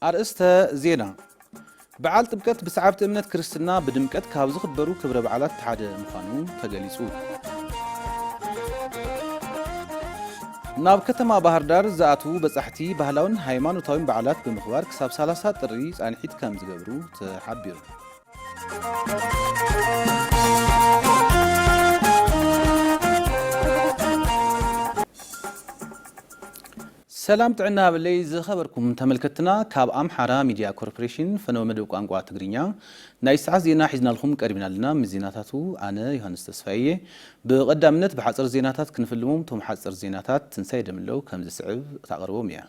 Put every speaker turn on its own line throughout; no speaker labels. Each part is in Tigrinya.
أرسته زينة بعال طبقت بسعابة أمنة كريستنا بدمقت كاب زخبرو كبر بعالات حدا مخانو تغليصو ناب كتما باهردار زاتو بصحتي بهلاون هايمانوتاوي بعالات بمخبار كساب 30 طري صانحيت كام زغبرو تحبيرو سلام تعنا باللي زخبركم تملكتنا كاب أمحارة ميديا كوربوريشن فنو مدو قانقوا تقرينيا نايس عزينا حزنا لكم قريبنا لنا من زيناتاتو أنا يوهانس تسفاية بقدامنت بحصر زيناتات كنفلموم توم حصر زيناتات تنسايد من لو كم زسعب تقربوم يا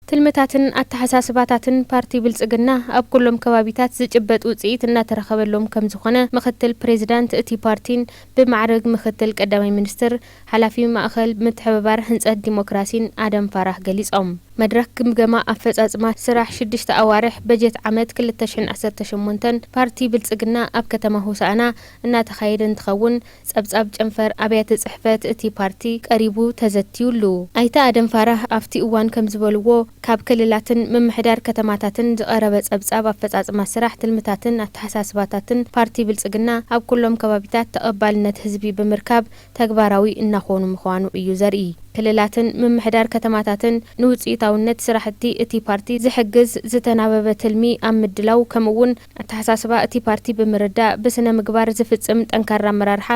تلمتاتن التحساسباتاتن بارتي بلصقنا اب كلهم كبابيتات زجبت وصيت እና ተረኸበሎም ከም ዝኾነ ምክትል ፕሬዝዳንት እቲ ፓርቲን በማዕረግ ምክትል ቀዳማይ ሚኒስትር ሓላፊ ማእኸል ምትሕብባር ህንጸት ዲሞክራሲን አደም ፋራህ ገሊጾም መድረክ ግምገማ አፈጻጽማ ስራሕ 6 አዋርሕ በጀት ዓመት 2018 ፓርቲ ብልጽግና ኣብ ከተማ ሆሳዕና እና ተኻይደ እንትኸውን ጸብጻብ ጨንፈር አብያተ ጽሕፈት እቲ ፓርቲ ቀሪቡ ተዘትዩሉ አይታ አደም ፋራህ ኣብቲ እዋን ከም ዝበልዎ ካብ ክልላትን መምሕዳር ከተማታትን ዝቀረበ ጸብጻብ አፈጻጽማ ስራሕ ትልምታትን አተሐሳስባታትን ፓርቲ ብልጽግና ኣብ ኩሎም ከባቢታት ተቀባልነት ህዝቢ ብምርካብ ተግባራዊ እናኾኑ ምዃኑ እዩ ዘርኢ ክልላትን መምሕዳር ከተማታትን ንውጽኢታውነት ስራሕቲ እቲ ፓርቲ ዝሕግዝ ዝተናበበ ትልሚ ኣብ ምድላው ከምውን አተሐሳስባ እቲ ፓርቲ ብምርዳእ ብስነ ምግባር ዝፍጽም ጠንካራ አመራርሓ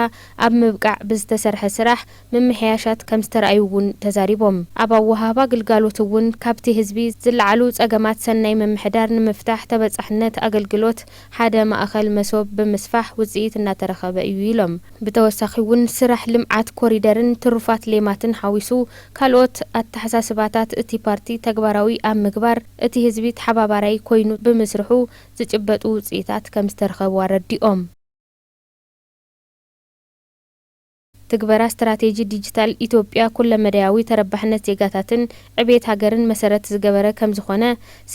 ኣብ ምብቃዕ ብዝተሰርሐ ስራሕ መምሕያሻት ከም ዝተረኣዩውን ተዛሪቦም ኣብ ኣወሃባ ግልጋሎት እውን ካብቲ ህዝቢ ዝለዓሉ ጸገማት ሰናይ መምሕዳር ንምፍታሕ ተበጻሕነት ኣገልግሎት ሓደ ማእኸል መሶብ ብምስፋሕ ውጽኢት እናተረኸበ እዩ ኢሎም ብተወሳኺ እውን ስራሕ ልምዓት ኮሪደርን ትሩፋት ሌማትን ሓዊሱ ካልኦት አተሐሳስባታት እቲ ፓርቲ ተግባራዊ ኣብ ምግባር እቲ ህዝቢ ተሓባባራይ ኮይኑ ብምስርሑ ዝጭበጡ ውጽኢታት ከም ዝተረኸቡ አረዲኦም ትግበራ ስትራቴጂ ዲጂታል ኢትዮጵያ ኩለ መዳያዊ ተረባሕነት ዜጋታትን ዕቤት ሃገርን መሰረት ዝገበረ ከም ዝኾነ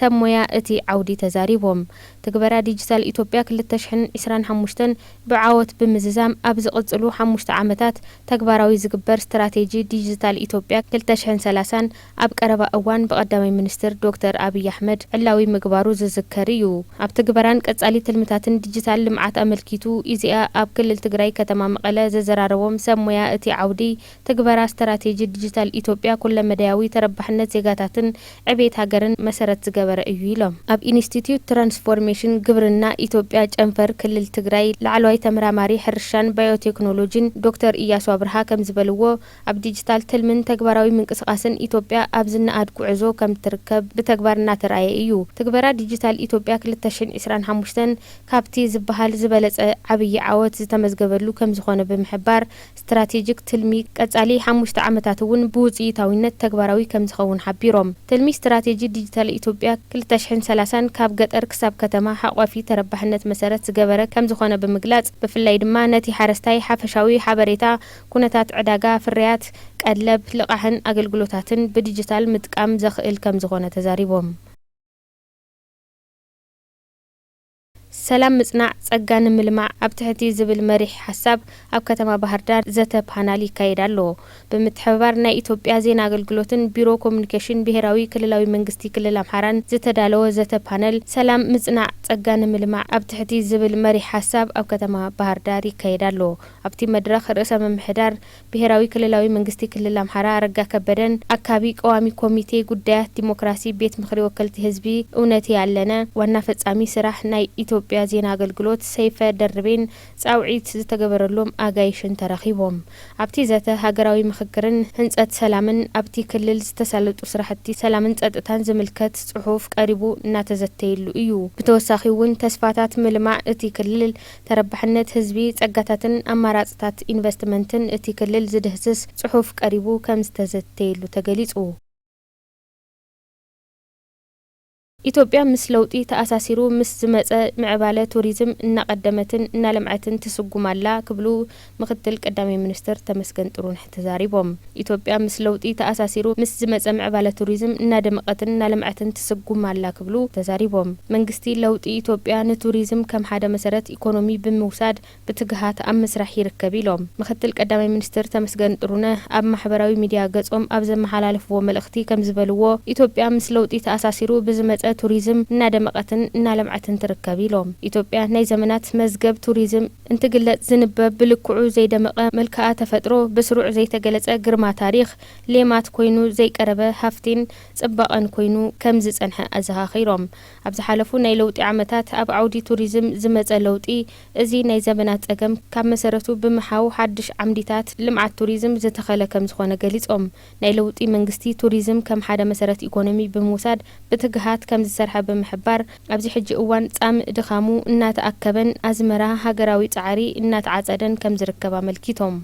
ሰሞያ እቲ ዓውዲ ተዛሪቦም ትግበራ ዲጂታል ኢትዮጵያ 2025 ብዓወት ብምዝዛም ኣብ ዝቕጽሉ 5 ዓመታት ተግባራዊ ዝግበር ስትራቴጂ ዲጂታል ኢትዮጵያ 2030 ኣብ ቀረባ እዋን በቀዳማይ ሚኒስትር ዶክተር አብይ አሕመድ ዕላዊ ምግባሩ ዝዝከር እዩ ኣብ ትግበራን ቀጻሊ ትልምታትን ዲጂታል ልምዓት አመልኪቱ ኢዚኣ ኣብ ክልል ትግራይ ከተማ መቐለ ዘዘራረቦም ሞያ እቲ ዓውዲ ትግበራ ስትራቴጂ ዲጂታል ኢትዮጵያ ኩለ መዳያዊ ተረባሕነት ዜጋታትን ዕቤት ሃገርን መሰረት ዝገበረ እዩ ኢሎም ኣብ ኢንስቲትዩት ትራንስፎርሜሽን ግብርና ኢትዮጵያ ጨንፈር ክልል ትግራይ ላዕለዋይ ተመራማሪ ሕርሻን ባዮቴክኖሎጂን ዶክተር ኢያሱ አብርሃ ከም ዝበልዎ ኣብ ዲጂታል ትልምን ተግባራዊ ምንቅስቃስን ኢትዮጵያ ኣብ ዝነኣድ ጉዕዞ ከም ትርከብ ብተግባር እናተረኣየ እዩ ትግበራ ዲጂታል ኢትዮጵያ 2025 ካብቲ ዝበሃል ዝበለጸ ዓብይ ዓወት ዝተመዝገበሉ ከም ዝኾነ ብምሕባር ስትራቴጂክ ትልሚ ቀጻሊ 5 ዓመታት እውን ብውጽኢታዊነት ተግባራዊ ከም ዝኸውን ሓቢሮም ትልሚ ስትራቴጂ ዲጂታል ኢትዮጵያ 2030 ካብ ገጠር ክሳብ ከተማ ሓቋፊ ተረባሕነት መሰረት ዝገበረ ከም ዝኾነ ብምግላጽ ብፍላይ ድማ ነቲ ሓረስታይ ሓፈሻዊ ሓበሬታ ኩነታት ዕዳጋ ፍርያት ቀለብ ልቃሕን ኣገልግሎታትን ብዲጂታል ምጥቃም ዘኽእል ከም ዝኾነ ተዛሪቦም ሰላም ምጽናዕ ጸጋን ምልማዕ ኣብ ትሕቲ ዝብል መሪሕ ሐሳብ ኣብ ከተማ ባህርዳር ዘተ ፓናል ይካየዳሎ ብምትሕብባር ናይ ኢትዮጵያ ዜና አገልግሎትን ቢሮ ኮሙኒኬሽን ብሄራዊ ክልላዊ መንግስቲ ክልል አምሓራን ዝተዳለወ ዘተ ፓነል ሰላም ምጽናዕ ጸጋን ምልማዕ ኣብ ትሕቲ ዝብል መሪሕ ሐሳብ ኣብ ከተማ ባህርዳር ይካየዳሎ ኣብቲ መድረኽ ርእሰ መምሕዳር ብሄራዊ ክልላዊ መንግስቲ ክልል አምሓራ አረጋ ከበደን አካቢ ቀዋሚ ኮሚቴ ጉዳያት ዲሞክራሲ ቤት ምክሪ ወከልቲ ህዝቢ እውነት ያለነ ዋና ፈጻሚ ስራሕ ናይ ኢትዮጵያ ዜና አገልግሎት ሰይፈ ደርቤን ጻውዒት ዝተገበረሎም አጋይሽን ተረኺቦም ኣብቲ ዘተ ሃገራዊ ምክክርን ህንጸት ሰላምን ኣብቲ ክልል ዝተሳለጡ ስራሕቲ ሰላምን ጸጥታን ዝምልከት ጽሑፍ ቀሪቡ እናተዘተየሉ እዩ ብተወሳኺ እውን ተስፋታት ምልማዕ እቲ ክልል ተረባሕነት ህዝቢ ጸጋታትን አማራጽታት ኢንቨስትመንትን እቲ ክልል ዝድህስስ ጽሑፍ ቀሪቡ ከም ዝተዘተየሉ ተገሊጹ ኢትዮጵያ ምስ ለውጢ ተኣሳሲሩ ምስ ዝመጸ ምዕባለ ቱሪዝም እናቀደመትን እናለምዓትን ትስጉማላ ክብሉ ምክትል ቀዳማይ ሚኒስትር ተመስገን ጥሩነህ ተዛሪቦም ኢትዮጵያ ምስ ለውጢ ተኣሳሲሩ ምስ ዝመጸ ምዕባለ ቱሪዝም እናደመቀትን እናለምዓትን ትስጉማላ ክብሉ ተዛሪቦም መንግስቲ ለውጢ ኢትዮጵያ ንቱሪዝም ከም ሓደ መሰረት ኢኮኖሚ ብምውሳድ ብትግሃት ኣብ መስራሕ ይርከብ ኢሎም ምክትል ቀዳማይ ሚኒስትር ተመስገን ጥሩነህ ኣብ ማሕበራዊ ሚድያ ገጾም ኣብ ዘመሓላለፍዎ መልእክቲ ከም ዝበልዎ ኢትዮጵያ ምስ ለውጢ ተኣሳሲሩ ብዝመጸ ቱሪዝም እናደመቀትን እናለምዓትን ትርከብ ኢሎም ኢትዮጵያ ናይ ዘመናት መዝገብ ቱሪዝም እንትግለጽ ዝንበብ ብልክዑ ዘይደመቀ መልክዓ ተፈጥሮ በስሩዕ ዘይተገለጸ ግርማ ታሪክ ሌማት ኮይኑ ዘይቀረበ ሃፍቲን ጽባቐን ኮይኑ ከም ዝጸንሐ ኣዘኻኺሮም ኣብ ዝሓለፉ ናይ ለውጢ ዓመታት ኣብ ዓውዲ ቱሪዝም ዝመጸ ለውጢ እዚ ናይ ዘመናት ጸገም ካብ መሰረቱ ብምሓው ሓድሽ ዓምዲታት ልምዓት ቱሪዝም ዝተኸለ ከም ዝኾነ ገሊጾም ናይ ለውጢ መንግስቲ ቱሪዝም ከም ሓደ መሰረት ኢኮኖሚ ብምውሳድ ብትግሃት ከም ዝሰርሐ ብምሕባር ኣብዚ ሕጂ እዋን ጻምእ ድኻሙ እናተኣከበን ኣዝመራ ሃገራዊ ጻዕሪ እናተዓጸደን ከም ዝርከባ መልኪቶም